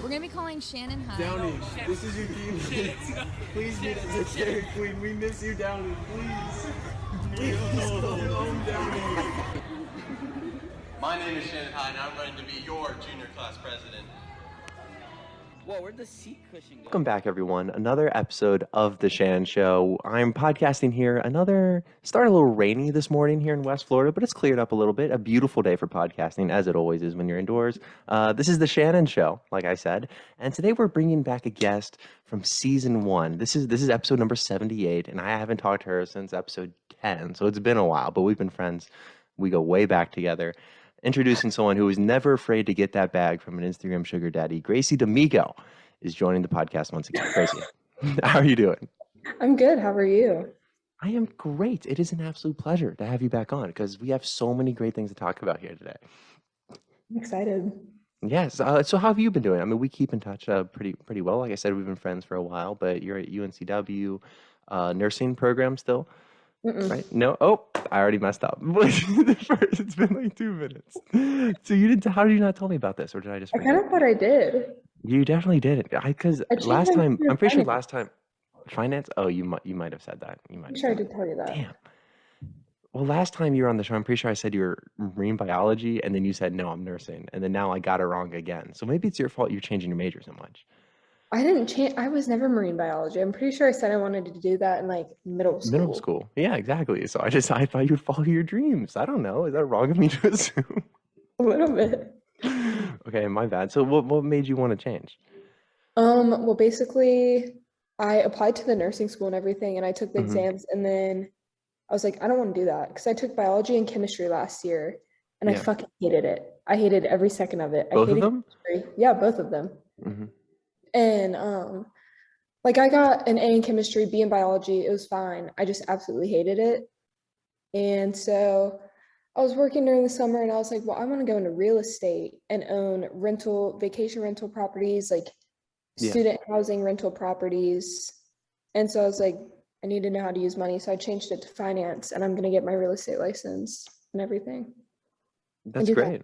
We're gonna be calling Shanon High. Downey, this is your team. Please meet us at Dairy Queen. We miss you, Downey. Please. Please come home, Downey. My name is Shanon High, and I'm ready to be your junior class president. Whoa, where'd the seat cushion go? Welcome back, everyone. Another episode of The Shanon Show. I'm podcasting here. Started a little rainy this morning here in West Florida, but it's cleared up a little bit. A beautiful day for podcasting, as it always is when you're indoors. This is The Shanon Show, like I said. And today we're bringing back a guest from season 1. This is episode number 78, and I haven't talked to her since episode 10. So it's been a while, but we've been friends. We go way back together. Introducing someone who is never afraid to get that bag from an Instagram sugar daddy. Gracie D'Amico is joining the podcast once again. Gracie, how are you doing? I'm good. How are you? I am great. It is an absolute pleasure to have you back on because we have so many great things to talk about here today. I'm excited. Yes. So how have you been doing? I mean, we keep in touch pretty well. Like I said, we've been friends for a while, but you're at UNCW nursing program still. Right? No. Oh, I already messed up. It's been like 2 minutes. So you didn't. How did you not tell me about this, or did I just? I kind of thought I did. You definitely did it. Because last time, I'm pretty sure last time, finance. Oh, you might have said that. You might. I'm sure I did tell you that. Damn. Well, last time you were on the show, I'm pretty sure I said you were marine biology, and then you said no, I'm nursing, and then now I got it wrong again. So maybe it's your fault you're changing your major so much. I didn't change. I was never marine biology. I'm pretty sure I said I wanted to do that in like middle school. Middle school. Yeah, exactly. So I thought you would follow your dreams. I don't know. Is that wrong of me to assume? A little bit. Okay, my bad. So what made you want to change? Well, basically, I applied to the nursing school and everything, and I took the exams, and then I was like, I don't want to do that because I took biology and chemistry last year, and I fucking hated it. I hated every second of it. Both I hated of them? chemistry. Yeah, both of them. Mm-hmm. And like I got an A in chemistry, B in biology. It was fine. I just absolutely hated it. And so I was working during the summer, and I was like, well, I want to go into real estate and own vacation rental properties, like student housing rental properties. And so I was like, I need to know how to use money. So I changed it to finance, and I'm going to get my real estate license and everything. That's great.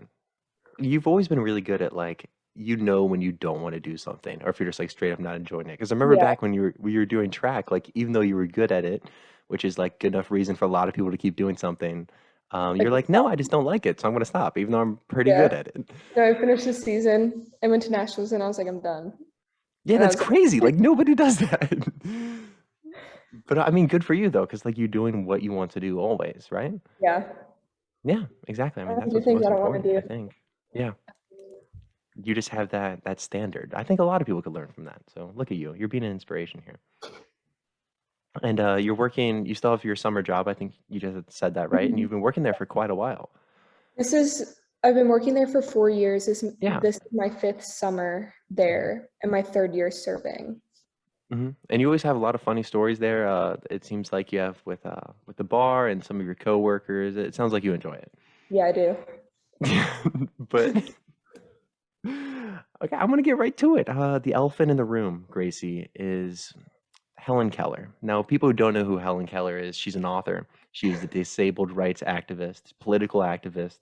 You've always been really good at when you don't want to do something, or if you're just like straight up not enjoying it. Because I remember back when you were doing track, like even though you were good at it, which is like good enough reason for a lot of people to keep doing something, you're like, no, I just don't like it, so I'm going to stop, even though I'm pretty good at it. So I finished the season. I went to nationals, and I was like, I'm done. Yeah, that's crazy. Like nobody does that. But I mean, good for you though, because like you're doing what you want to do always, right? Yeah. Yeah, exactly. I mean, that's do what's things most I don't want to important, do. I think. Yeah. You just have that standard. I think a lot of people could learn from that. So look at you. You're being an inspiration here. And you're working, you still have your summer job. I think you just said that, right? And you've been working there for quite a while. I've been working there for 4 years. This is my 5th summer there and my 3rd year serving. Mm-hmm. And you always have a lot of funny stories there. It seems like you have with the bar and some of your coworkers. It sounds like you enjoy it. Yeah, I do. But okay, I'm gonna get right to it. The elephant in the room, Gracie, is Helen Keller. Now, people who don't know who Helen Keller is, she's an author. She's a disabled rights activist, political activist,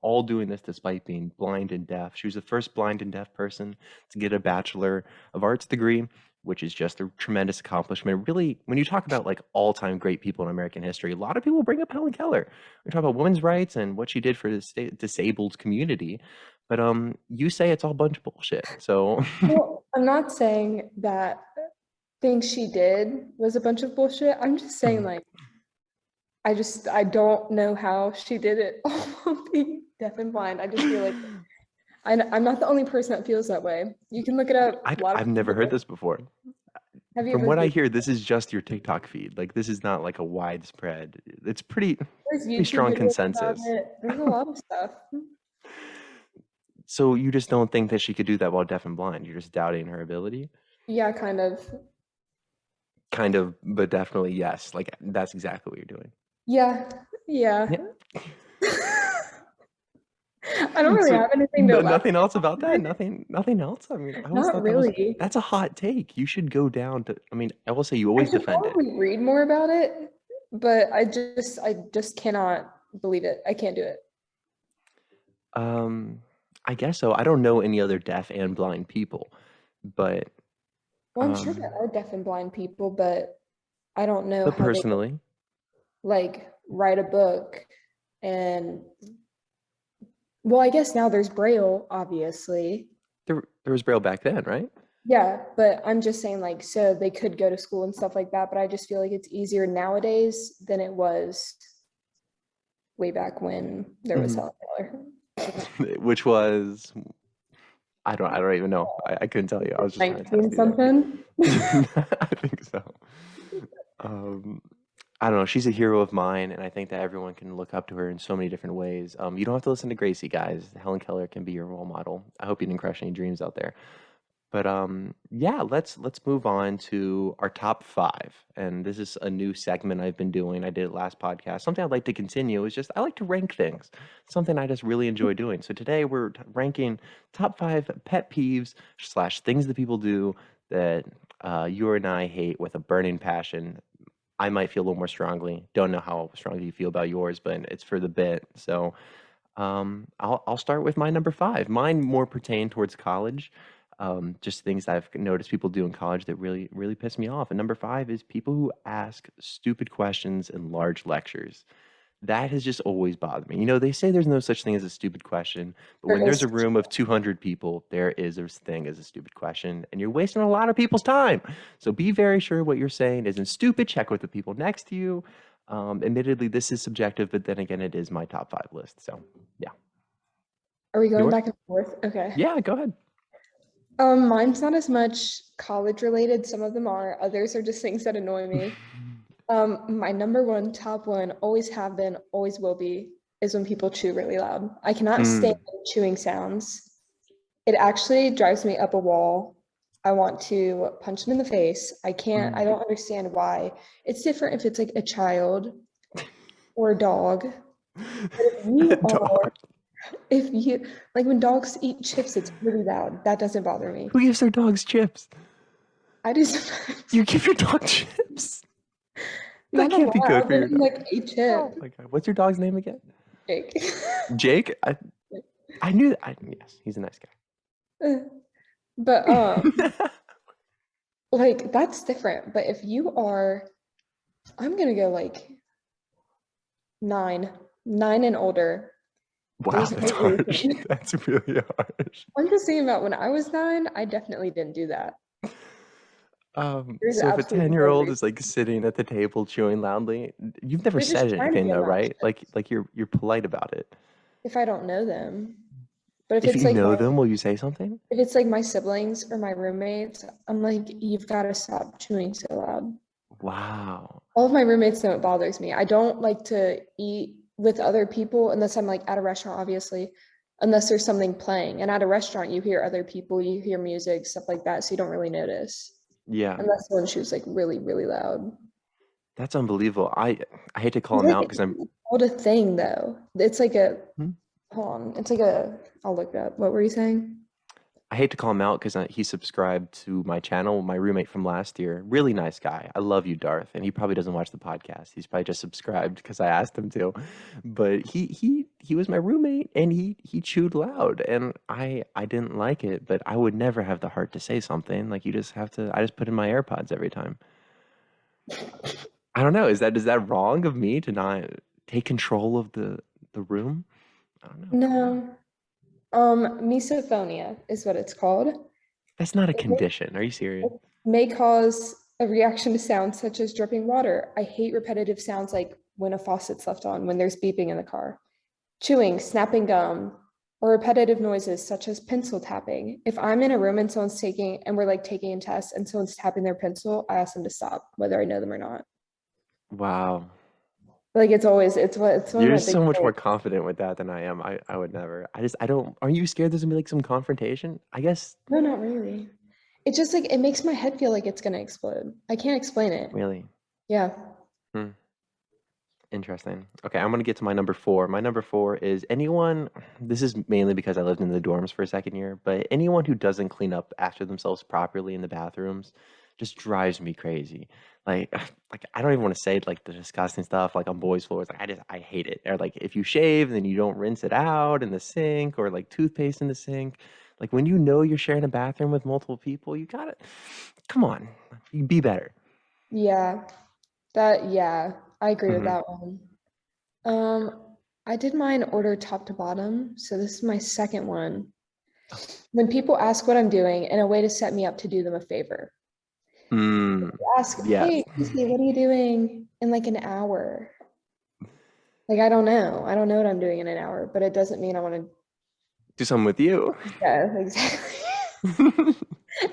all doing this despite being blind and deaf. She was the first blind and deaf person to get a Bachelor of Arts degree, which is just a tremendous accomplishment. Really, when you talk about like all-time great people in American history, a lot of people bring up Helen Keller. We talk about women's rights and what she did for the disabled community. But you say it's all a bunch of bullshit. So well, I'm not saying that things she did was a bunch of bullshit. I'm just saying like I don't know how she did it all being deaf and blind. I just feel like I'm not the only person that feels that way. You can look it up. I've never heard this before. From what I hear, this is just your TikTok feed. Like this is not like a widespread. It's pretty strong consensus. There's a lot of stuff. So you just don't think that she could do that while deaf and blind? You're just doubting her ability? Yeah, kind of. Kind of, but definitely yes. Like that's exactly what you're doing. Yeah. I don't really have anything to nothing else about that? Nothing else? I mean, I always not thought really. That's a hot take. You should go down to, I mean, I will say you always defend it. Read more about it, but I just cannot believe it. I can't do it. I guess so. I don't know any other deaf and blind people, but Well, I'm sure um, there are deaf and blind people, but I don't know but how they personally, like write a book and well, I guess now there's Braille, obviously. there was Braille back then, right? Yeah, but I'm just saying like so they could go to school and stuff like that, but I just feel like it's easier nowadays than it was way back when there was Mhm. Helen Keller. Which was I don't even know. I couldn't tell you. I was just trying to test 19 you there. something. I think so. Um, I don't know. She's a hero of mine, and I think that everyone can look up to her in so many different ways. You don't have to listen to Gracie, guys. Helen Keller can be your role model. I hope you didn't crush any dreams out there. But yeah, let's move on to our top five. And this is a new segment I've been doing. I did it last podcast. Something I'd like to continue is just I like to rank things. Something I just really enjoy doing. So today we're ranking top five pet peeves slash things that people do that you and I hate with a burning passion. I might feel a little more strongly. Don't know how strongly you feel about yours, but it's for the bit. So I'll start with my number five. Mine more pertain towards college. Just things that I've noticed people do in college that really piss me off. And number five is people who ask stupid questions in large lectures. That has just always bothered me. You know, they say there's no such thing as a stupid question, but There when there's is a room of 200 people, there is a thing as a stupid question, and you're wasting a lot of people's time. So be very sure what you're saying isn't stupid. Check with the people next to you. Admittedly, this is subjective, but then again, it is my top five list. So yeah, Are we going yours? back and forth? Okay. Yeah, go ahead. Mine's not as much college related. Some of them are. Others are just things that annoy me. My number one, top one, always have been, always will be, is when people chew really loud. I cannot stand Mm, chewing sounds. It actually drives me up a wall. I want to punch them in the face. I can't, I mm. don't understand why. It's different if it's like a child or a dog. But if you Dog. are, if you, like when dogs eat chips, it's really loud. That doesn't bother me. Who gives their dogs chips? I do sometimes. You give your dog chips? That Not a can't lot. be good I'll for give your him dog. like a Oh chip. my God. What's your dog's name again? Jake. Jake? I knew that. Yes, he's a nice But guy. like that's different. But if you are, I'm gonna go like 9, 9 and older. Wow, There's no that's harsh. reason. That's really harsh. I'm just thinking about when I was 9, I definitely didn't do that. There's So if a absolutely no 10-year-old reason. is like sitting at the table chewing loudly, you've never They're just said trying to anything be though, right? obnoxious Like you're polite about it. if I don't know them. But If you know them, will you say something? if it's like my siblings or my roommates, I'm like, you've got to stop chewing so loud. Wow. All of my roommates know it bothers me. I don't like to eat with other people unless I'm like at a restaurant, obviously, unless there's something playing. And at a restaurant, you hear other people, you hear music, stuff like that. So you don't really notice Yeah, unless someone chews like really, really loud. that's unbelievable. I hate to call It's him like out because I'm it's called a thing though. It's like a, hold on. It's like a, I'll look it up. What were you saying? I hate to call him out because he subscribed to my channel, my roommate from last year. Really nice guy. I love you, Darth. And he probably doesn't watch the podcast. He's probably just subscribed because I asked him to. But he was my roommate and he chewed loud and I didn't like it, but I would never have the heart to say something. Like you just have to I just put in my AirPods every time. I don't know. Is that wrong of me to not take control of the room? I don't know. No. Misophonia is what it's called. That's not a It may, condition. Are you serious? it may cause a reaction to sounds such as dripping water. I hate repetitive sounds like when a faucet's left on, when there's beeping in the car, chewing, snapping gum, or repetitive noises such as pencil tapping. If I'm in a room and someone's taking, and we're like taking a test and someone's tapping their pencil, I ask them to stop, whether I know them or not. Wow. Like it's always, it's one of You're my big so much more things. confident with that than I am. I would never. I don't. Are you scared there's gonna be like some confrontation? I guess. No, not really. It's just like, it makes my head feel like it's gonna explode. I can't explain it. Really. Yeah. Hmm. Interesting. Okay, I'm gonna get to my number four. My number four is anyone. This is mainly because I lived in the dorms for a second year, but anyone who doesn't clean up after themselves properly in the bathrooms just drives me crazy. Like, like I don't even want to say like the disgusting stuff like on boys' floors. Like I hate it. Or like if you shave and then you don't rinse it out in the sink, or like toothpaste in the sink. Like when you know you're sharing a bathroom with multiple people, you gotta come on, you be better. Yeah, I agree with Hmm. that one. Um, I did mine order top to bottom, so this is my second one. When people ask what I'm doing and a way to set me up to do them a favor. Mm, Ask, yes. hey, Gracie, what are you doing in like an hour? Like, I don't know. I don't know what I'm doing in an hour, but it doesn't mean I want to. Do something with you. Yeah, exactly.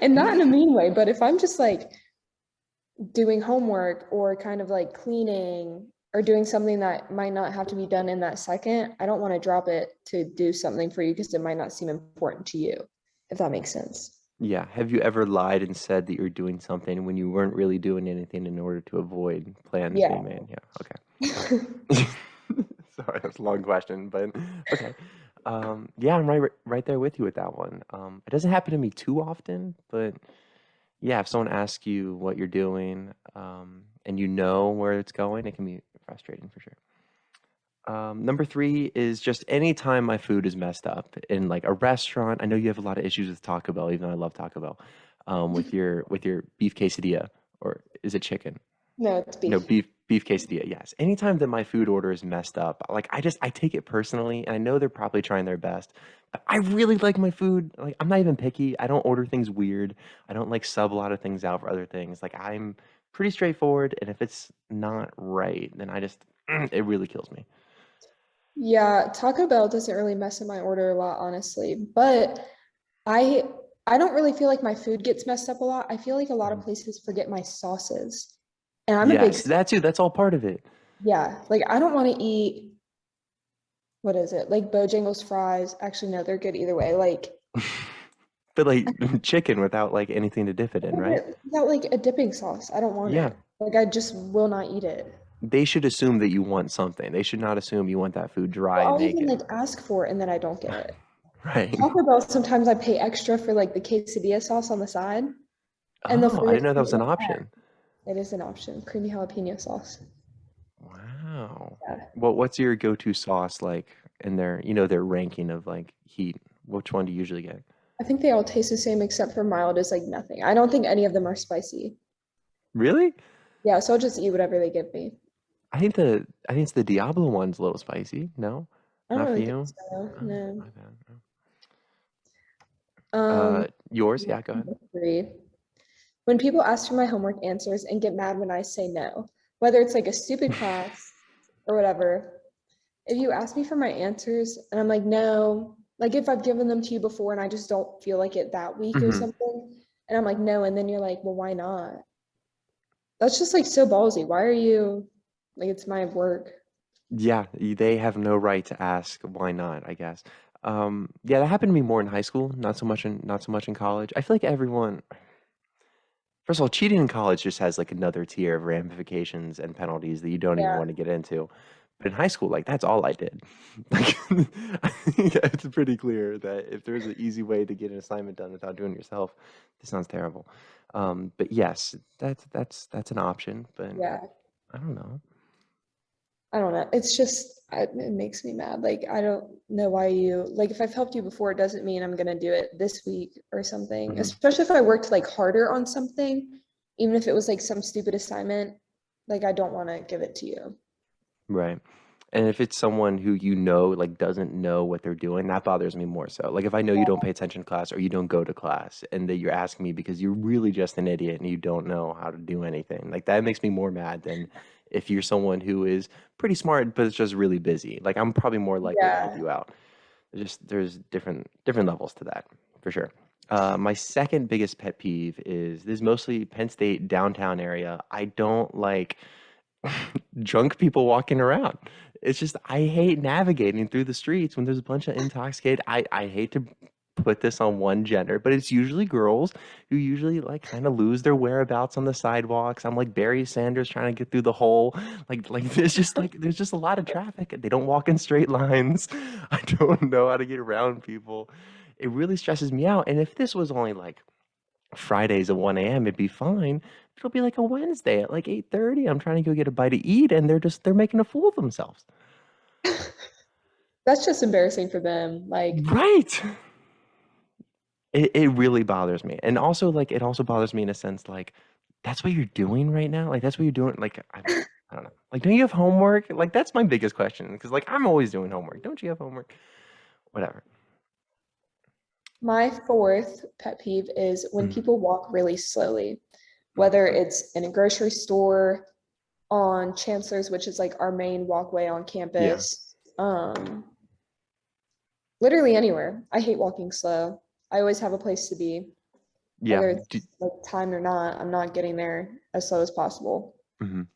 And not in a mean way, but if I'm just like doing homework or kind of like cleaning or doing something that might not have to be done in that second, I don't want to drop it to do something for you because it might not seem important to you, if that makes sense. Yeah. Have you ever lied and said that you're doing something when you weren't really doing anything in order to avoid plans Yeah. being made? Yeah. Okay. Sorry, that's a long question, but okay. Yeah, I'm right there with you with that one. It doesn't happen to me too often, but yeah, if someone asks you what you're doing, and you know where it's going, it can be frustrating for sure. Number three is just anytime my food is messed up in like a restaurant. I know you have a lot of issues with Taco Bell, even though I love Taco Bell. With your beef quesadilla, or is it chicken? No, it's No, beef. beef quesadilla. Yes. Anytime that my food order is messed up, like I take it personally, and I know they're probably trying their best. But I really like my food. Like I'm not even picky. I don't order things weird. I don't like sub a lot of things out for other things. Like I'm pretty straightforward, and if it's not right, then I just it really kills me. Yeah, Taco Bell doesn't really mess up my order a lot, honestly. But I I don't really feel like my food gets messed up a lot. I feel like a lot of Mhm. places forget my sauces. And I'm a big, Yes, that too. That's all part of it. yeah, like I don't want to eat, what is it? Like Bojangles fries. Actually, no, they're good either way. Like But like chicken without like anything to dip it in, right? without like a dipping sauce. I don't want Yeah. it. Like I just will not eat it. They should assume that you want something. They should not assume you want that food dry Well, and I'll even naked. like ask for it and then I don't get it. Right. Taco Bell, sometimes I pay extra for like the quesadilla sauce on the side, and they'll Oh, I forget didn't know that to was put an it back. option. It is an option. Creamy jalapeno sauce. Wow. Yeah. What's your go-to sauce like in their ranking of like heat? Which one do you usually get? I think they all taste the same except for mild is like nothing. I don't think any of them are spicy. Really? Yeah, so I'll just eat whatever they give me. I think it's the Diablo one's a little spicy. No? I don't Not for really think you? so. Oh, No. my bad. Um, Yours? Yeah, go ahead. Number three. When people ask for my homework answers and get mad when I say no, whether it's like a stupid class or whatever, if you ask me for my answers and I'm like, no, like if I've given them to you before and I just don't feel like it that week or Hmm. something, and I'm like, no, and then you're like, well, why not? That's just like so ballsy. Why are you like, it's my work. Yeah, they have no right to ask why not, I guess. Yeah, that happened to me more in high school, not so much in college. I feel like everyone, first of all, cheating in college just has like another tier of ramifications and penalties that you don't even Yeah. want to get into. But in high school, like that's all I did. Like I think it's pretty clear that if there's an easy way to get an assignment done without doing it yourself, this sounds terrible. But yes, that's an option, but Yeah. I don't know. I don't know. It's just, it makes me mad. Like, I don't know why you, like, if I've helped you before, it doesn't mean I'm going to do it this week or something, Mhm. especially if I worked like harder on something, even if it was like some stupid assignment, like, I don't want to give it to you. Right. And if it's someone who like doesn't know what they're doing, that bothers me more so. Like if I know you don't pay attention to class or you don't go to class and that you're asking me because you're really just an idiot and you don't know how to do anything. Like that makes me more mad than if you're someone who is pretty smart but is just really busy. Like I'm probably more likely to help Yeah. you out. There's different levels to that for sure. My second biggest pet peeve is this is mostly Penn State downtown area. I don't like drunk people walking around. It's just I hate navigating through the streets when there's a bunch of intoxicated. I hate to put this on one gender, but it's usually girls who usually like kind of lose their whereabouts on the sidewalks. I'm like Barry Sanders trying to get through the hole. Like there's just a lot of traffic. They don't walk in straight lines. I don't know how to get around people. It really stresses me out. And if this was only like Fridays at 1 a.m., it'd be fine. It'll be like a Wednesday at like 8:30. I'm trying to go get a bite to eat, and they're making a fool of themselves. That's just embarrassing for them. Like, Right. It really bothers me. And also, like, it also bothers me in a sense, like, that's what you're doing right now? Like, that's what you're doing? Like, I don't know. Like, don't you have homework? Like, that's my biggest question. Because, like, I'm always doing homework. Don't you have homework? Whatever. my fourth pet peeve is when Mm. people walk really slowly, whether it's in a grocery store, on Chancellor's, which is like our main walkway on campus. Literally anywhere. I hate walking slow. I always have a place to be, Yeah. whether it's like timed or not. I'm not getting there as slow as possible. Mhm.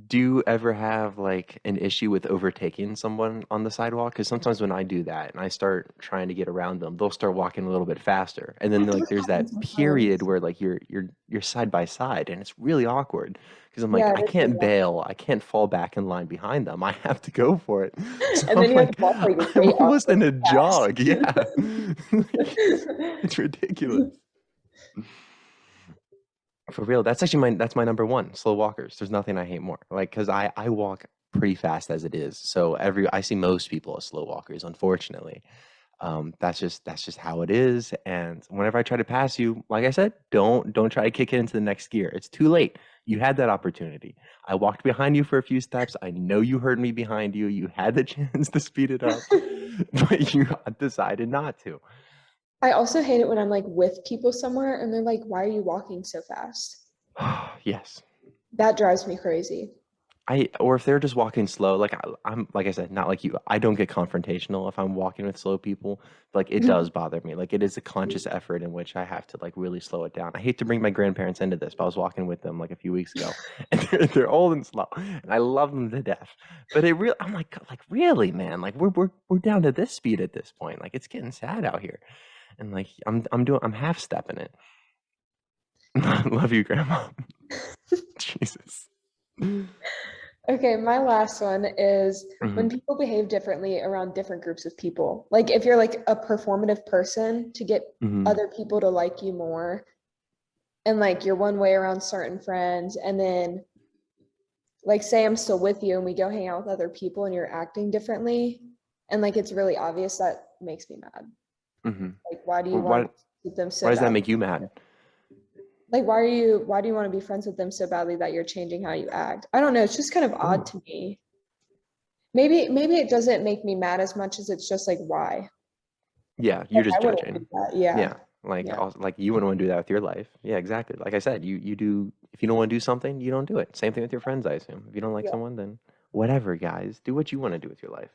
Do you ever have like an issue with overtaking someone on the sidewalk? Because sometimes when I do that and I start trying to get around them, they'll start walking a little bit faster, and then like there's that period where like you're side by side, and it's really awkward because I'm like Yeah, I it is can't really bail, I can't fall back in line behind them. I have to go for it. So And I'm then you have like to walk like I'm way almost in a awkwardly fast. jog. Yeah, it's ridiculous. For real, that's actually that's my number one, slow walkers. There's nothing I hate more. Like, cause I walk pretty fast as it is. So I see most people as slow walkers, unfortunately. That's just how it is. And whenever I try to pass you, like I said, don't try to kick it into the next gear. It's too late. You had that opportunity. I walked behind you for a few steps. I know you heard me behind you. You had the chance to speed it up, but you decided not to. I also hate it when I'm like with people somewhere and they're like, why are you walking so fast? Yes. That drives me crazy. Or if they're just walking slow, like I'm like I said, not like you. I don't get confrontational if I'm walking with slow people. Like it does bother me. Like it is a conscious effort in which I have to like really slow it down. I hate to bring my grandparents into this, but I was walking with them like a few weeks ago, and they're old and slow, and I love them to death. But I'm like really, man, like we're down to this speed at this point. Like it's getting sad out here, and like I'm half stepping it. Love you, Grandma. Jesus. Okay, my last one is when people behave differently around different groups of people. Like if you're like a performative person to get other people to like you more, and like you're one way around certain friends, and then like say I'm still with you and we go hang out with other people and you're acting differently, and like it's really obvious, that makes me mad. Like why do you Why want to keep them so why does that badly? make you mad? Like why do you want to be friends with them so badly that you're changing how you act? I don't know, it's just kind of odd to me. Maybe it doesn't make me mad as much as it's just like why? Yeah, Like you're just I wouldn't do judging. that. Yeah. Yeah, like Yeah. like you wouldn't want to do that with your life. Yeah, exactly. Like I said, you do if you don't want to do something, you don't do it. Same thing with your friends, I assume. If you don't like Yeah. someone, then whatever, guys. Do what you want to do with your life.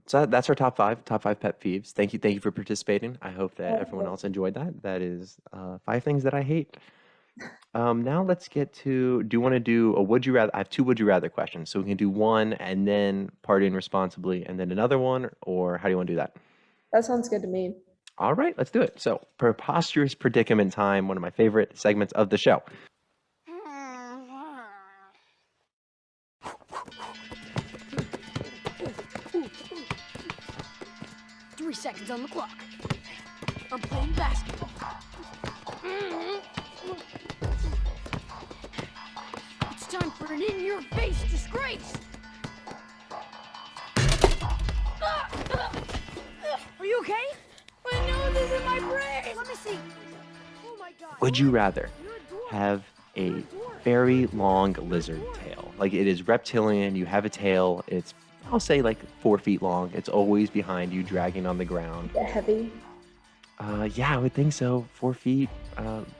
So that's our top five pet peeves. Thank you for participating. I hope that everyone else enjoyed that. That is 5 things that I hate. Now let's get to, do you want to do a would you rather? I have two would you rather questions. So we can do one and then partying responsibly and then another one, or how do you want to do that? That sounds good to me. All right, let's do it. So, preposterous predicament time, one of my favorite segments of the show. 3 seconds on the clock. I'm playing basketball. It's time for an in-your-face disgrace. Are you okay? My nose is in my brain. Let me see. Oh my God. Would you rather have a very long lizard tail? Like it is reptilian, you have a tail, it's, I'll say like 4 feet long. It's always behind you, dragging on the ground. Is it heavy? Yeah, I would think so. 4 feet,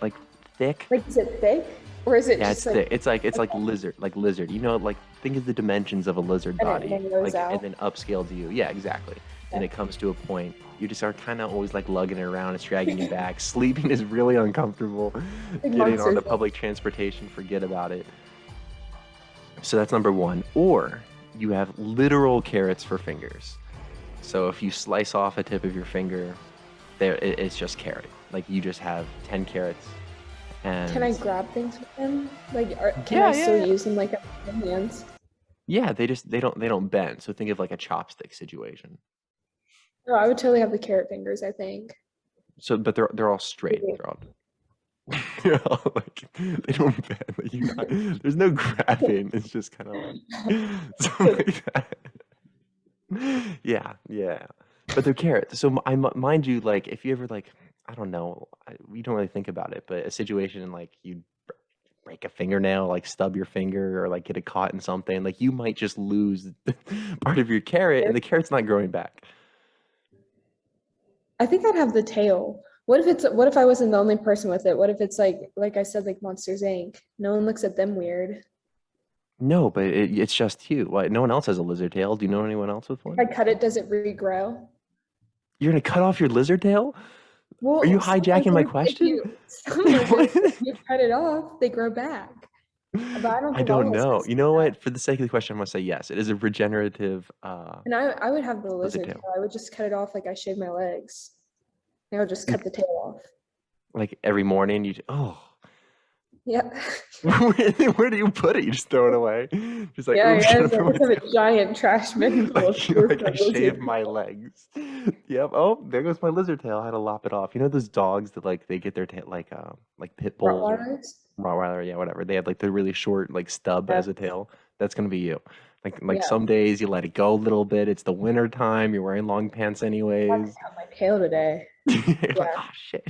like thick. Like is it thick? Or is it Yeah, just it's thick. like It's like lizard. You know, like think of the dimensions of a lizard And it body, narrows like out. and then upscale to you. Yeah, exactly. And it comes to a point you just are kind of always like lugging it around. It's dragging you back. Sleeping is really uncomfortable. Big Getting monster on the thing. public transportation, forget about it. So that's number one. Or you have literal carrots for fingers. So if you slice off a tip of your finger, it's just carrot. Like you just have 10 carrots. And Can I grab things with them? Like can Yeah, I still yeah. use them like in my hands? Yeah, they don't bend. So think of like a chopstick situation. No, I would totally have the carrot fingers, I think. So, but they're all straight. Yeah. They're all they're all like they don't bend. Like there's no grabbing. It's just kind of like something like that. Yeah, yeah. But they're carrots. So mind you, like if you ever like I don't know, you don't really think about it, but a situation like you break a fingernail, like stub your finger, or like get it caught in something, like you might just lose part of your carrot, and the carrot's not growing back. I think I'd have the tail. What if I wasn't the only person with it? What if it's like I said, like Monsters Inc. No one looks at them weird. No, but it's just you. What? No one else has a lizard tail. Do you know anyone else with If one? I cut it, does it regrow? You're gonna cut off your lizard tail? Well, Are you some hijacking my lizards, question? if you cut it off, they grow back. But I don't I think all don't know. lizards You do know that. what? For the sake of the question, I'm gonna say yes. It is a regenerative And I would have the lizard lizard tail. tail. I would just cut it off like I shave my legs. I would just cut the tail off. Like every morning, Yeah. where do you put it? You just throw it away. Just like, Yeah, oops, yeah. gotta It's throw like, it I have down. a giant trash bin full of food Like for I shaved lizards. my legs. Yep. Oh, there goes my lizard tail. I had to lop it off. You know those dogs that like they get their tail like pit bulls or Rottweilers? Rottweiler, yeah, whatever. They have like the really short like stub Yeah. as a tail. That's gonna be you. Like Yeah. some days you let it go a little bit. It's the winter time. You're wearing long pants I have to anyways. cut my tail today. You're like, Yeah. oh shit.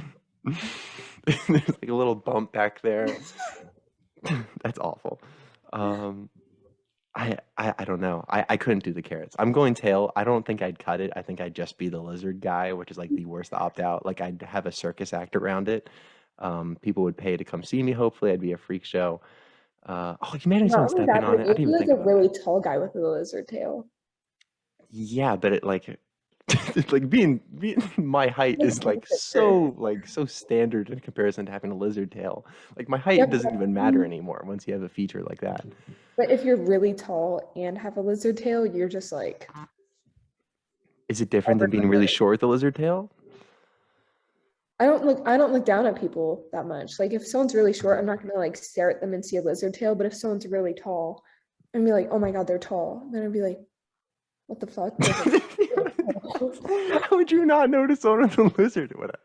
There's like a little bump back there. That's awful. Um, I don't know. I couldn't do the carrots. I'm going tail. I don't think I'd cut it. I think I'd just be the lizard guy, which is like the worst opt out. Like I'd have a circus act around it. People would pay to come see me. Hopefully, I'd be a freak show. Oh, you imagine someone Not only stepping that, on but it. I you'd didn't be even like think a about that. really tall guy with a lizard tail. Yeah, but it like like being my height Like is like so standard in comparison to having a lizard tail. Like my Yeah, height doesn't even matter anymore once you have a feature like that. but if you're really tall and have a lizard tail, you're just like Is it different than being really short with a lizard tail? I don't look down at people that much. Like if someone's really short, I'm not gonna like stare at them and see a lizard tail. But if someone's really tall, and be like, oh my god, they're tall. Then I'd be like, what the fuck? How would you not notice someone with a lizard? Whatever.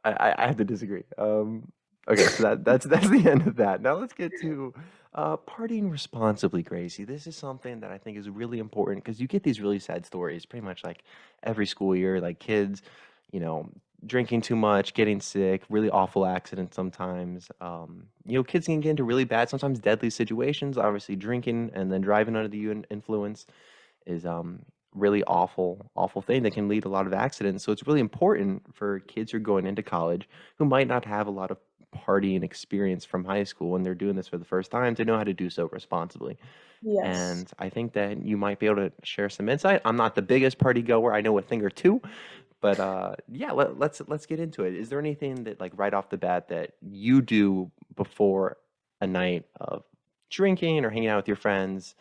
I have to disagree. Okay, so that's the end of that. Now let's get to partying responsibly, Gracie. This is something that I think is really important because you get these really sad stories pretty much like every school year, like kids, you know, drinking too much, getting sick, really awful accidents sometimes. Kids can get into really bad, sometimes deadly situations. Obviously, drinking and then driving under the influence is really awful thing that can lead to a lot of accidents. So it's really important for kids who are going into college who might not have a lot of partying experience from high school when they're doing this for the first time to know how to do so responsibly. Yes. And I think that you might be able to share some insight. I'm not the biggest party goer. I know a thing or two, but yeah, let's get into it. Is there anything that like right off the bat that you do before a night of drinking or hanging out with your friends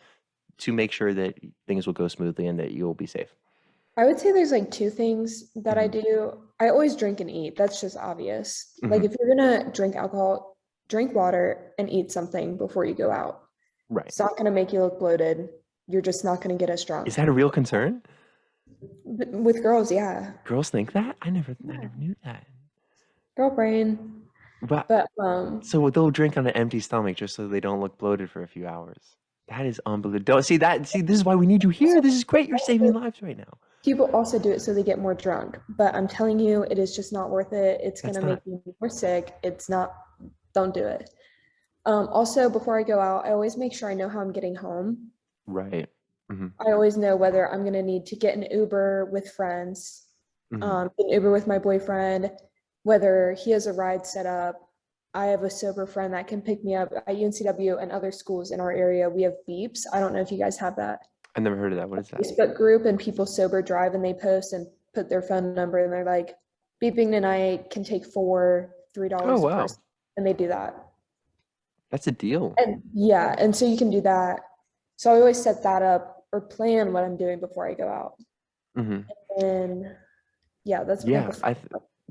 to make sure that things will go smoothly and that you'll be safe? I would say there's like two things that I Mhm. do. I always drink and eat. That's just obvious. Like Mhm. if you're gonna drink alcohol, drink water and eat something before you go out. Right. It's not gonna make you look bloated. You're just not gonna get as drunk. Is that a real concern? With girls, yeah. Girls think that? I never knew that. Girl brain. But But so they'll drink on an empty stomach just so they don't look bloated for a few hours. That is unbelievable. Don't see that. See, this is why we need you here. This is great. You're saving lives right now. people also do it so they get more drunk. But I'm telling you, it is just not worth it. It's That's gonna make not. you more sick. It's not, don't do it. Also, before I go out, I always make sure I know how I'm getting home. Right. Hmm. I always know whether I'm gonna need to get an Uber with friends, Hmm. an Uber with my boyfriend, whether he has a ride set up. I have a sober friend that can pick me up at UNCW and other schools in our area. We have beeps. I don't know if you guys have that I never heard of that. What is that? Facebook group, and people sober drive and they post and put their phone number and they're like, beeping tonight can take $3 Oh, a wow. person, and they do that. That's a deal. And yeah, and so you can do that. So I always set that up or plan what I'm doing before I go out. Hmm. And yeah, that's my Yeah, before.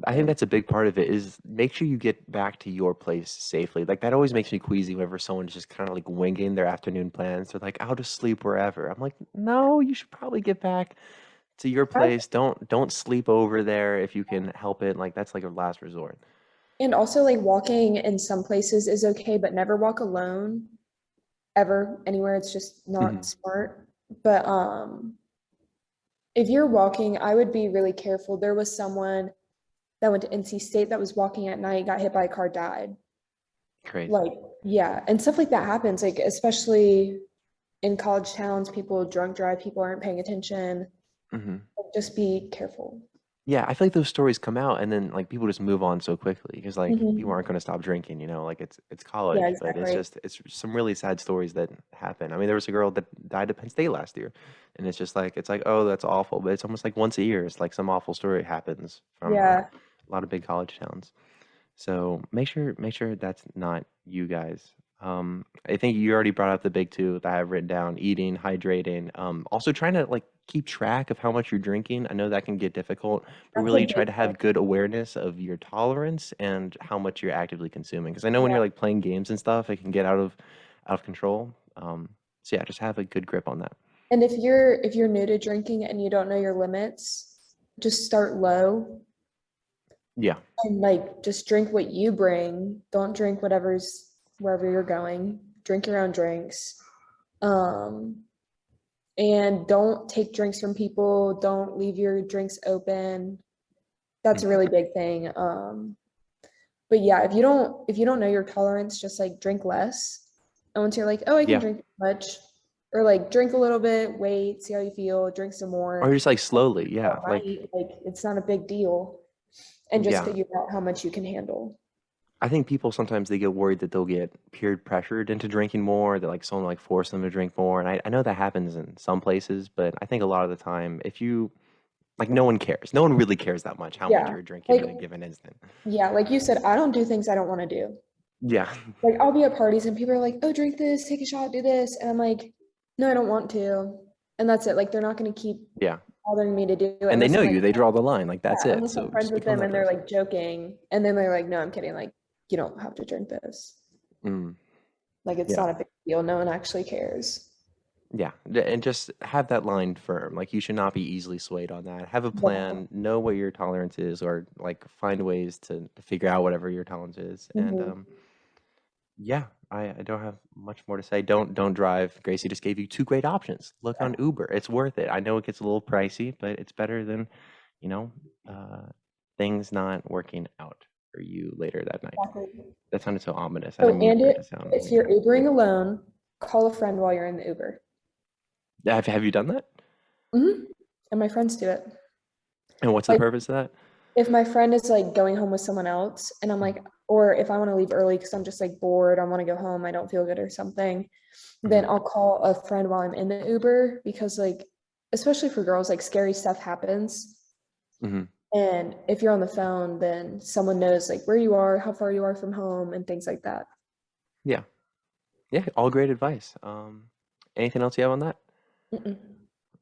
I think that's a big part of it is make sure you get back to your place safely. Like that always makes me queasy whenever someone's just kind of like winging their afternoon plans. They're like, I'll just sleep wherever. I'm like, no, you should probably get back to your place. Don't sleep over there if you can help it. Like that's like a last resort. And also like walking in some places is okay, but never walk alone ever anywhere. It's just not smart. But if you're walking, I would be really careful. There was someone that went to NC State that was walking at night, got hit by a car, died. Crazy. Like, yeah, and stuff like that happens, like especially in college towns, people drunk drive, people aren't paying attention. Hmm. Just be careful. Yeah, I feel like those stories come out and then like people just move on so quickly because like people Mhm. aren't going to stop drinking, like it's Yeah, college, but exactly. it's some really sad stories that happen. I mean, there was a girl that died at Penn State last year, and it's like oh that's awful, but it's almost like once a year, it's like some awful story happens from Yeah. a lot of big college towns. So make sure that's not you guys. I think you already brought up the big two that I have written down: eating, hydrating. Also trying to like keep track of how much you're drinking. I know that can get difficult, but That's a really try big to one. have good awareness of your tolerance and how much you're actively consuming. Because I know when Yeah. you're like playing games and stuff, it can get out of control. So yeah, just have a good grip on that. And if you're new to drinking and you don't know your limits, just start low Yeah. and like just drink what you bring. Don't drink whatever's wherever you're going. Drink your own drinks. Um, and don't take drinks from people. Don't leave your drinks open. That's a Mhm. really big thing. But yeah, if you don't know your tolerance, just like drink less. And once you're like, oh, I can Yeah. drink much, or like drink a little bit, wait, see how you feel, drink some Or more. just like slowly. Yeah. All Like night, like it's not a big deal. And just yeah. figure out how much you can handle. I think people sometimes they get worried that they'll get peer pressured into drinking more, that like someone like force them to drink more. And I know that happens in some places, but I think a lot of the time, if you like, no one cares. No one really cares that much how much Yeah. you're drinking Like, in a given instant. yeah, like you said, I don't do things I don't want to do. Yeah. Like I'll be at parties and people are like, oh, drink this, take a shot, do this. And I'm like, no, I don't want to. And that's it. Like they're not going to keep Yeah. bothering me to do it And they unless know I'm you, like, they draw the line. Like, that's yeah, it. unless I'm So friends just with become them that and they're person. like joking. And then they're like, no, I'm kidding. Like, you don't have to drink this. Mm, Like it's yeah. not a big deal. No one actually cares. Yeah. And just have that line firm. Like, you should not be easily swayed on that. Have a Yeah. plan, know what your tolerance is, or like find ways to figure out whatever your tolerance is. And, Mhm. yeah, I don't have much more to say. Don't drive. Gracie just gave you two great options. Look on Uber. It's worth it. I know it gets a little pricey, but it's better than, you know, uh, things not working out for you later that night. Exactly. That sounded so ominous. I Oh, didn't mean and for it to sound if you're weird. Ubering alone, call a friend while you're in the Uber. Have you done that? And my friends do it. And what's the Like purpose of that? if my friend is like going home with someone else and I'm Mhm, like, or if I want to leave early because I'm just like bored, I want to go home, I don't feel good or something, mhm. then I'll call a friend while I'm in the Uber because like, especially for girls, like scary stuff happens. Mhm. And if you're on the phone, then someone knows like where you are, how far you are from home, and things like that. Yeah. Yeah, all great advice. Anything else you have on that? Mm-mm.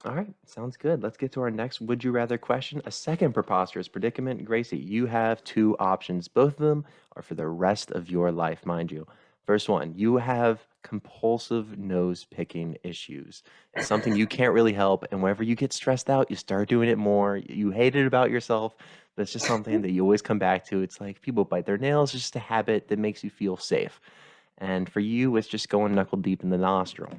All right, sounds good. Let's get to our next would you rather question. A second preposterous predicament. Gracie, you have two options. Both of them are for the rest of your life, mind you. First one, you have compulsive nose picking issues. It's something you can't really help, and whenever you get stressed out, you start doing it more. You hate it about yourself, but it's just something that you always come back to. It's like people bite their nails, it's just a habit that makes you feel safe. And for you, it's just going knuckle deep in the nostril.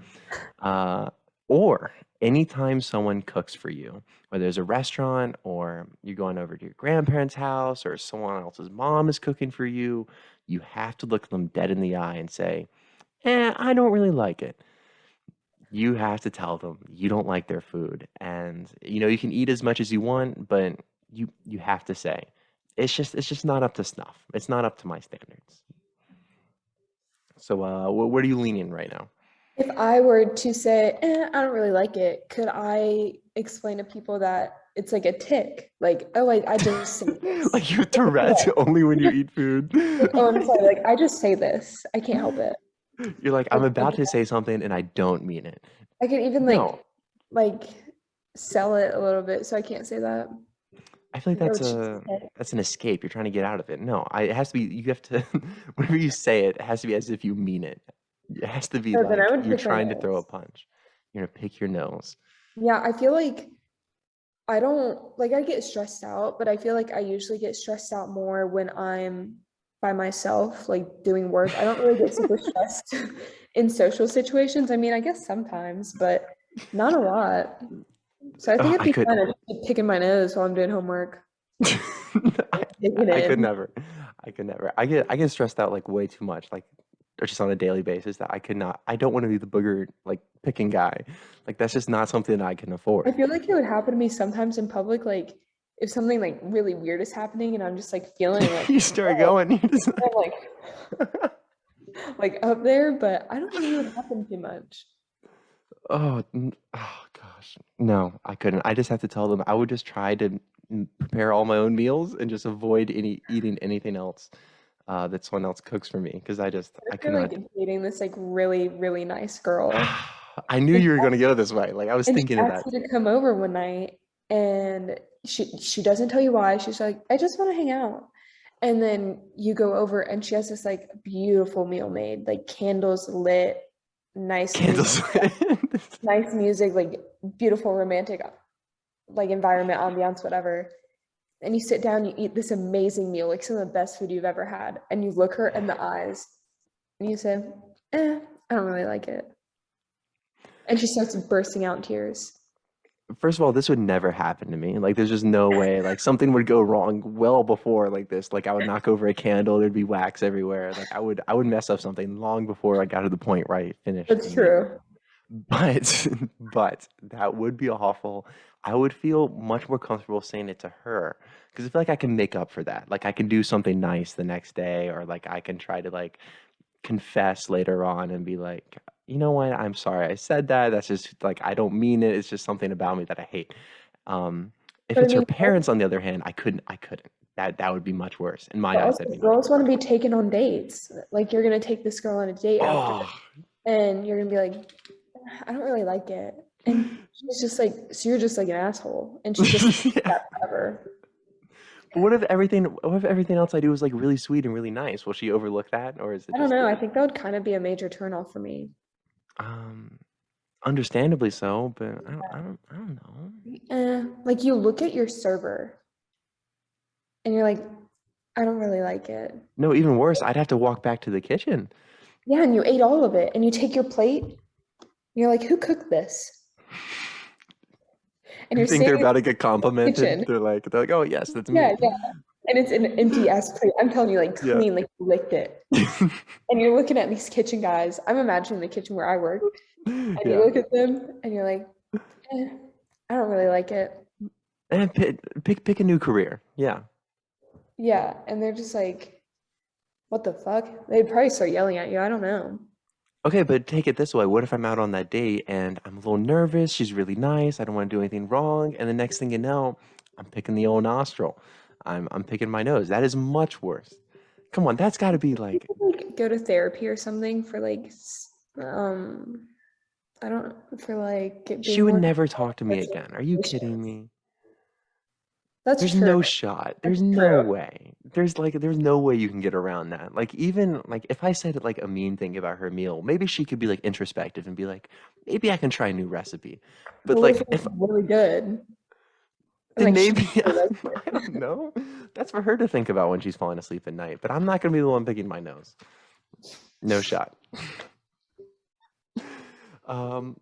Uh, or anytime someone cooks for you, whether it's a restaurant or you're going over to your grandparents' house or someone else's mom is cooking for you, you have to look them dead in the eye and say, I don't really like it. You have to tell them you don't like their food. And you can eat as much as you want, but you have to say, it's just not up to snuff. It's not up to my standards. So what are you leaning right now? If I were to say, I don't really like it, could I explain to people that it's like a tick? Like, oh, I just say this. Like you have Tourette's only when you eat food. Like, oh, I'm sorry. Like, I just say this. I can't help it. You're like, I'm Like, about to say something and I don't mean it. I could even No, like sell it a little bit, so I can't say that. I feel like Or just say it. that's an escape. You're trying to get out of it. No, it has to be. You have to. Whenever you say it, it has to be as if you mean it. It has to be So then I like would you're pick my trying to throw a nose. punch. You're gonna pick your nose. Yeah, I feel like I don't like I get stressed out, but I feel like I usually get stressed out more when I'm by myself, like doing work. I don't really get super stressed in social situations. I mean, I guess sometimes, but not a lot. So I think it'd I be could. fun to keep picking my nose while I'm doing homework. I, Taking I could in. never. I could never. I get stressed out like way too much, like or just on a daily basis that I could not. I don't want to be the booger like picking guy. Like that's just not something that I can I afford. feel like it would happen to me sometimes in public, like if something like really weird is happening and I'm just like feeling like, You start oh, going. You just I'm like up there, but I don't think it would happen too much. oh gosh, no, I couldn't. I just have to tell them I would just try to prepare all my own meals and just avoid eating anything else that someone else cooks for me because I If could you're like not. dating this like really, really nice girl, I knew and you were gonna go this way. Like I was and she thinking of asks that. you to come over one night and she doesn't tell you why. She's like, I just want to hang out. And then you go over and she has this like beautiful meal made, like candles lit, nice music, Candles. nice music, like beautiful romantic like environment, ambiance, whatever. And you sit down, you eat this amazing meal, like some of the best food you've ever had, and you look her in the eyes and you say, I don't really like it. And she starts bursting out in tears. First of all, this would never happen to me. Like, there's just no way. Like, something would go wrong well before like this. Like, I would knock over a candle. There'd be wax everywhere. Like, I would mess up something long before I got to the point where I finished the That's meal. true. But, but that would be awful. I would feel much more comfortable saying it to her because I feel like I can make up for that. Like, I can do something nice the next day, or like I can try to like confess later on and be like, you know what, I'm sorry I said that. That's just like I don't mean it. It's just something about me that I hate. If But I it's her mean, parents, on the other hand, I couldn't. That would be much worse. In my eyes, also that'd be much girls worse. want to be taken on dates. Like you're gonna take this girl on a date after, Oh, and you're gonna be like, I don't really like it. And she's just like, so you're just like an asshole, and she just yeah. that forever. But what if everything else I do is like really sweet and really nice? Will she overlook that, or is it I don't just know. I think that would kind of be a major turnoff for me. um understandably so? But I don't know. Like you look at your server and you're like, I don't really like it. No, even worse, I'd have to walk back to the kitchen. Yeah, and you ate all of it, and you take your plate, and you're like, who cooked this? And You you're think they're standing about to get in the complimented? kitchen. They're like, oh yes, that's Yeah, me. yeah. And it's an empty ass plate. I'm telling you, like Yeah. clean, like you licked it. And you're looking at these kitchen guys. I'm imagining the kitchen where I work. And you Yeah. look at them and you're like, I don't really like it. And pick a new career. Yeah. Yeah. And they're just like, what the fuck? They'd probably start yelling at you. I don't know. Okay, but take it this way. What if I'm out on that date and I'm a little nervous? She's really nice. I don't want to do anything wrong. And the next thing you know, I'm picking the old nostril. I'm picking my nose. That is much worse. Come on, that's got to be like Like go to therapy or something for like I don't for like she being would more never talk to me that's again. Are you kidding me? that's There's true. no shot. There's That's no true. way. There's no way you can get around that. Like even like if I said like a mean thing about her meal, maybe she could be like introspective and be like, maybe I can try a new recipe. But Well, what if like it's if really good? And then like she maybe really likes I it. don't know. That's for her to think about when she's falling asleep at night. But I'm not gonna be the one picking my nose. No shot. Um,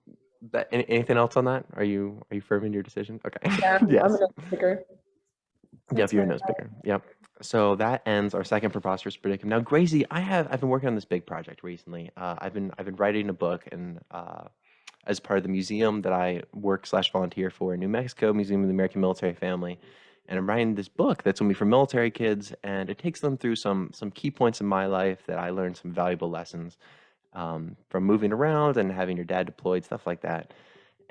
anything else on that? Are you firm in your decision? Okay. Yeah, I'm Yes. a nose picker. Yep, That's you're a my nose picker. Yep. So that ends our second preposterous predicament. Now, Gracie, I've been working on this big project recently. I've been writing a book and as part of the museum that I work/volunteer for in New Mexico, Museum of the American Military Family. And I'm writing this book that's going to be for military kids, and it takes them through some key points in my life that I learned some valuable lessons from moving around and having your dad deployed, stuff like that.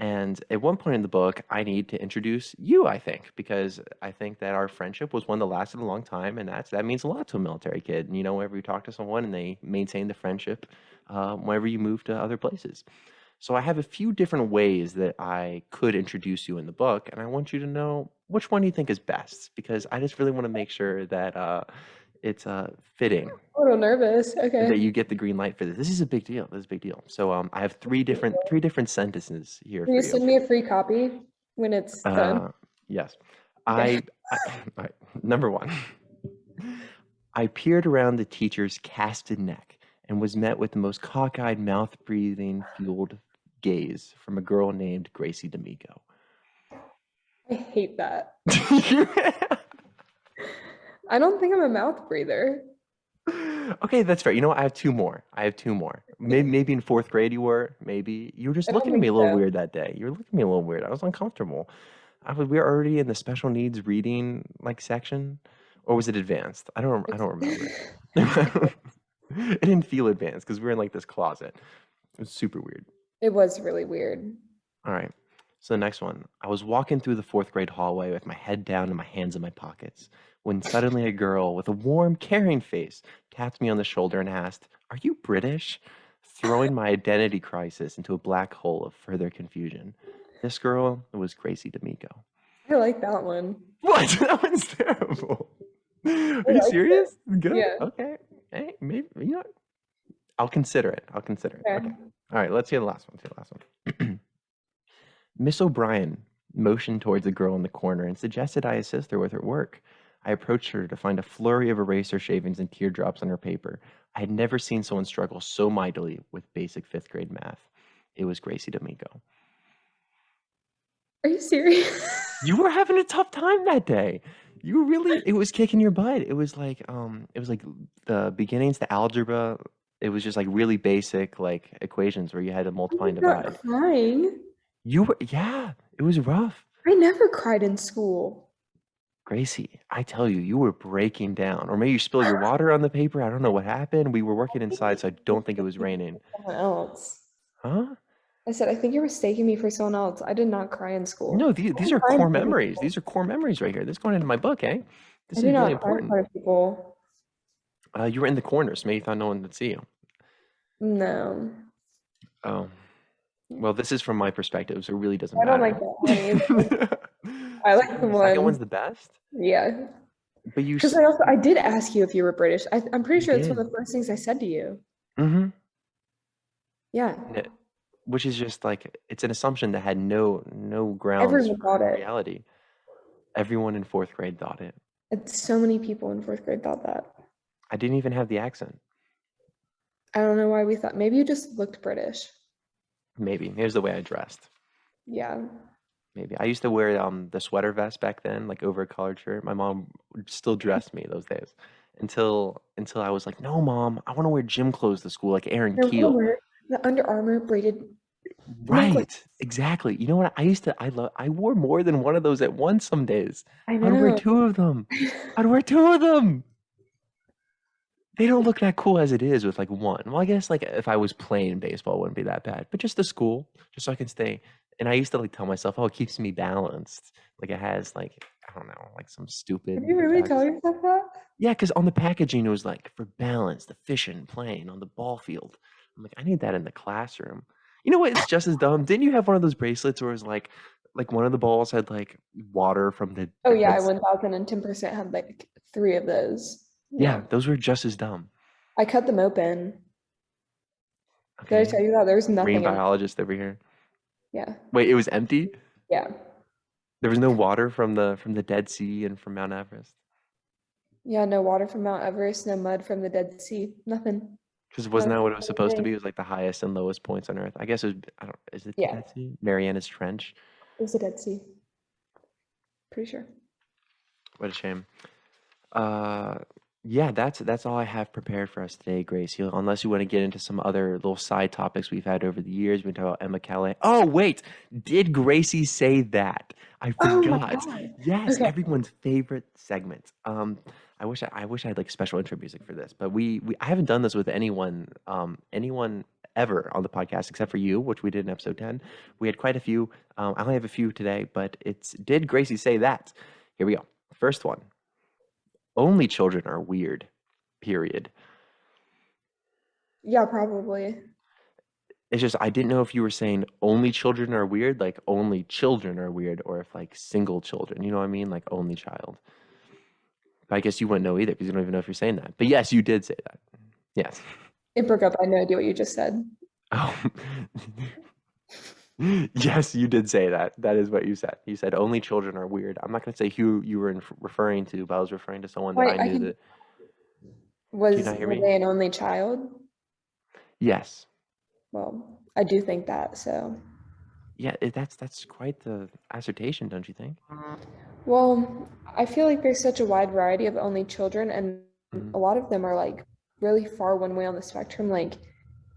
And at one point in the book, I need to introduce you, I think, because I think that our friendship was one that lasted a long time, and that means a lot to a military kid. And you know, whenever you talk to someone and they maintain the friendship, whenever you move to other places. So I have a few different ways that I could introduce you in the book, and I want you to know which one you think is best, because I just really want to make sure that it's fitting A little nervous. and that Okay. you get the green light for this. This is a big deal. This is a big deal. So I have three different sentences here Can for you you. send me a free copy when it's Uh, done? Yes. I all right, number one. I peered around the teacher's casted neck and was met with the most cockeyed, mouth-breathing, fueled gaze from a girl named Gracie D'Amico. I hate that. I don't think I'm a mouth breather. Okay, that's fair. You know what? I have two more. Maybe in fourth grade you were. Maybe you were just I don't looking at me a think little so. weird that day. You were looking at me a little weird. I was uncomfortable. We were already in the special needs reading like section, or was it advanced? I don't remember. It didn't feel advanced because we were in like this closet. It was super weird. It was really weird. All right. So the next one. I was walking through the fourth grade hallway with my head down and my hands in my pockets when suddenly a girl with a warm, caring face tapped me on the shoulder and asked, "Are you British?" Throwing my identity crisis into a black hole of further confusion. This girl was Gracie D'Amico. I like that one. What? That one's terrible. Are you liked serious? Good? Yeah. Okay. Hey, maybe, you know what? I'll consider it. Okay. Okay. All right, let's hear the last one. Miss O'Brien motioned towards the girl in the corner and suggested I assist her with her work. I approached her to find a flurry of eraser shavings and teardrops on her paper. I had never seen someone struggle so mightily with basic fifth grade math. It was Gracie D'Amico. Are you serious? You were having a tough time that day. You really, it was kicking your butt. It was like the beginnings, the algebra. It was just like really basic like equations where you had to multiply and divide. Not crying. You were, yeah, it was rough. I never cried in school. Gracie, I tell you, you were breaking down. Or maybe you spilled your water on the paper. I don't know what happened. We were working inside, so I don't think it was raining. Someone else. Huh? I said, I think you're mistaking me for someone else. I did not cry in school. No, these are core memories. These are core memories right here. This is going into my book, eh? This I is did not really cry in important. front of people. You were in the corners. Maybe you thought no one would see you. No. Oh. Well, this is from my perspective, so it really doesn't I don't matter. like that one either. I like the The second one. one's the best? Yeah. But you Because I did ask you if you were British. I'm pretty sure it's one of the first things I said to you. Mm-hmm. Yeah. Which is just like, it's an assumption that had no grounds Everyone thought for it. reality. Everyone in fourth grade thought it. And so many people in fourth grade thought that. I didn't even have the accent. I don't know why we thought. Maybe you just looked British. Maybe. Here's the way I dressed. Yeah. Maybe. I used to wear the sweater vest back then, like over a collared shirt. My mom still dressed me those days. Until I was like, no, Mom, I want to wear gym clothes to school, like Aaron Keel. The Under Armour braided. Right. necklace. Exactly. You know what? I wore more than one of those at once some days. I I'd wear know. two of them. I'd wear two of them. They don't look that cool as it is with like one. Well, I guess like if I was playing baseball, it wouldn't be that bad. But just the school, just so I can stay. And I used to like tell myself, oh, it keeps me balanced. Like it has like, I don't know, like some stupid. Did you really facts. tell yourself that? Yeah, because on the packaging it was like for balance, efficient playing on the ball field. I'm like, I need that in the classroom. You know what? It's just as dumb. Didn't you have one of those bracelets where it was like one of the balls had like water from the? Oh yeah, I dead 1010% had like 3 of those. Yeah, those were just as dumb. I cut them open. Did Okay. I tell you that? There was nothing Marine in it. biologist over here. Yeah. Wait, it was empty? Yeah. There was no water from the Dead Sea and from Mount Everest? Yeah, no water from Mount Everest, no mud from the Dead Sea, nothing. Because wasn't that what it was supposed to thing. be? It was like the highest and lowest points on Earth. I guess it was, is it the Yeah. Dead Sea? Mariana's Trench? It was the Dead Sea. Pretty sure. What a shame. Yeah, that's all I have prepared for us today, Gracie. Unless you want to get into some other little side topics we've had over the years. We talked about Emma Calais. Oh, wait. Did Gracie say that? I Oh my forgot. God. Yes, Okay. everyone's favorite segment. I wish I had like special intro music for this, but I haven't done this with anyone ever on the podcast except for you, which we did in episode 10. We had quite a few. I only have a few today, but it's Did Gracie Say That? Here we go. First one. Only children are weird, period. Yeah, probably. It's just, I didn't know if you were saying only children are weird, like only children are weird, or if like single children, you know what I mean? Like only child. But I guess you wouldn't know either because you don't even know if you're saying that. But yes, you did say that. Yes. It broke up. I had no idea what you just said. Oh. Yes, you did say that. That is what you said. You said only children are weird. I'm not going to say who you were referring to, but I was referring to someone that Wait, I knew that. Do you not hear were me? they an only child? Yes. Well, I do think that, so. Yeah, that's quite the assertion, don't you think? Well, I feel like there's such a wide variety of only children, and Mhm. a lot of them are like really far one way on the spectrum, like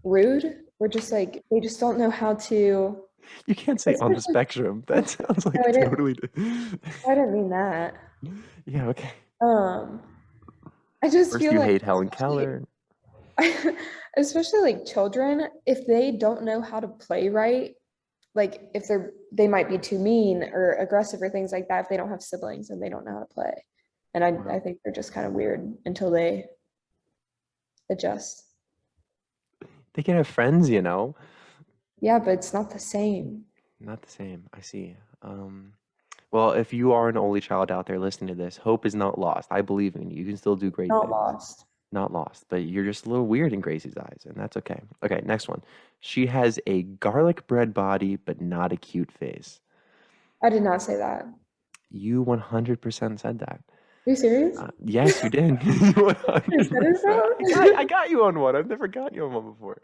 rude, or just like they just don't know how to, You can't say on the especially, spectrum. That sounds no, like totally. I didn't mean that. Yeah, okay. Um, I just First feel you like, hate Helen Keller. especially like children, if they don't know how to play right, like if they might be too mean or aggressive or things like that if they don't have siblings and they don't know how to play. And I Wow. think they're just kind of weird until they adjust. They can have friends, you know. Yeah, but it's not the same. Not the same. I see. Well, if you are an only child out there listening to this, hope is not lost. I believe in you. You can still do great Not things. lost. Not lost, but you're just a little weird in Gracie's eyes, and that's okay. Okay, next one. She has a garlic bread body, but not a cute face. I did not say that. Are You 100% said that. you serious? Yes, you did. You Is that it, 100%. bro? I got you on one. I've never gotten you on one before.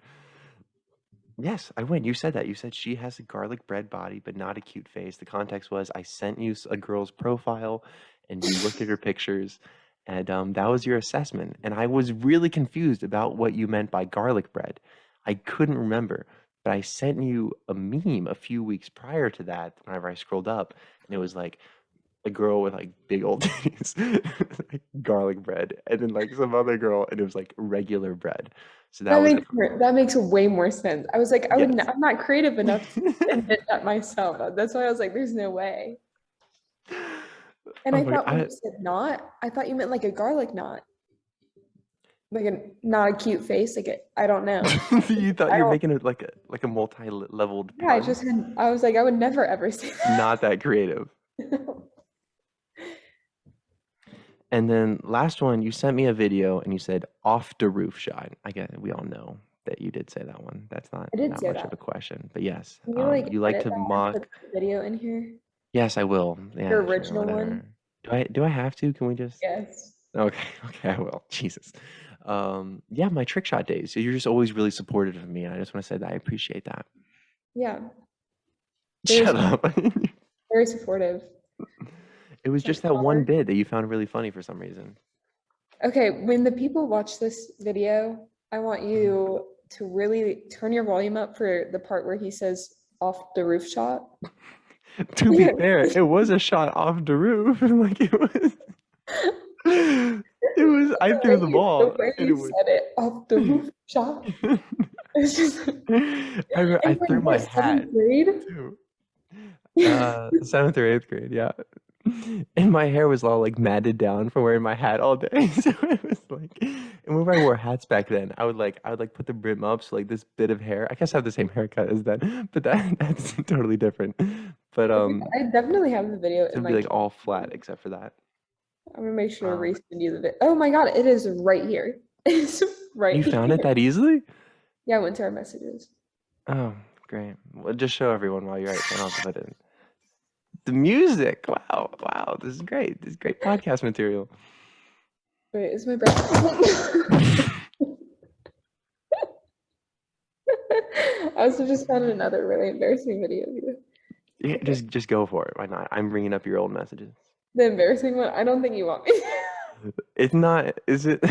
Yes, I win. You said that. You said she has a garlic bread body, but not a cute face. The context was I sent you a girl's profile, and you looked at her pictures, and that was your assessment. And I was really confused about what you meant by garlic bread. I couldn't remember, but I sent you a meme a few weeks prior to that. Whenever I scrolled up, and it was like a girl with like big old titties, like garlic bread, and then like some other girl, and it was like regular bread. So that was That makes way more sense. I was like, yes. I'm not creative enough to admit that myself. That's why I was like, there's no way. And Oh I my, thought when you said knot, I thought you meant like a garlic knot. Like a not a cute face. I don't know. you thought I you were don't making it like a multi-leveled yeah, pun. I was like, I would never ever say Not that creative. that. And then last one, you sent me a video and you said off the roof shot. I guess we all know that you did say that one. That's I did not say much of that. a question, but yes, Can you like you like edit to that and put mock. the video in here? Yes, I will. Your Yeah, sure, original one? whatever. Do I have to? Can we just? Yes. Okay, okay, I will. Jesus. Yeah, my trick shot days. So you're just always really supportive of me, and I just want to say that I appreciate that. Yeah. Shut up. Very supportive. It was just that one bit that you found really funny for some reason. Okay, when the people watch this video, I want you to really turn your volume up for the part where he says off the roof shot. To be fair, it was a shot off the roof. Like it was. It was. I threw the The ball, way and you it was. said it, off the roof shot. It's just I and threw like my what, hat seventh grade? too. Seventh or eighth grade, yeah. And my hair was all like matted down from wearing my hat all day. So it was like, and whenever I wore hats back then, I would like put the brim up, so like this bit of hair. I guess I have the same haircut as that, but that's totally different. But I definitely have the video so in it'd be my like all flat except for that. I'm gonna make sure to Um, resend you the video. Oh my god, it is right here. It's right you found it here. that easily? Yeah, I went to our messages. Oh, great. Well, just show everyone while you're at it. So I don't have to put it in. The music. Wow, wow. This is great. This is great podcast material. Wait, is my breath? I also just found another really embarrassing video of you. Yeah, just go for it. Why not? I'm bringing up your old messages. The embarrassing one? I don't think you want me. It's not. Is it?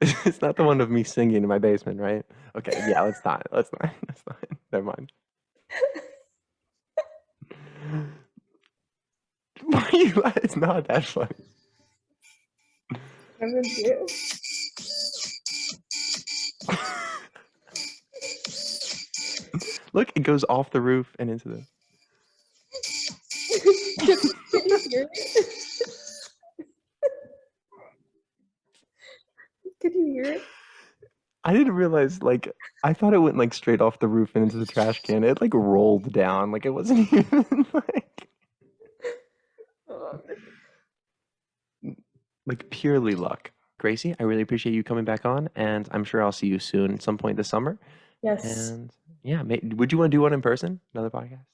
It's not the one of me singing in my basement, right? Okay. Yeah. Let's not. Let's not. Let's not. Never mind. Why are you? It's not that funny. I'm gonna do it. Look, it goes off the roof and into the. Can you hear it? Can you hear it? I didn't realize. Like, I thought it went like straight off the roof and into the trash can. It like rolled down. Like it wasn't even like purely luck. Gracie, I really appreciate you coming back on, and I'm sure I'll see you soon at some point this summer. Yes. And Yeah, would you want to do one in person? Another podcast?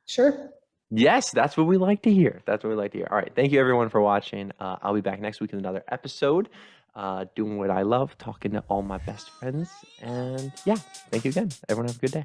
Sure. Yes, that's what we like to hear. That's what we like to hear. All right. Thank you, everyone, for watching. I'll be back next week with another episode, doing what I love, talking to all my best friends. And yeah, thank you again. Everyone have a good day.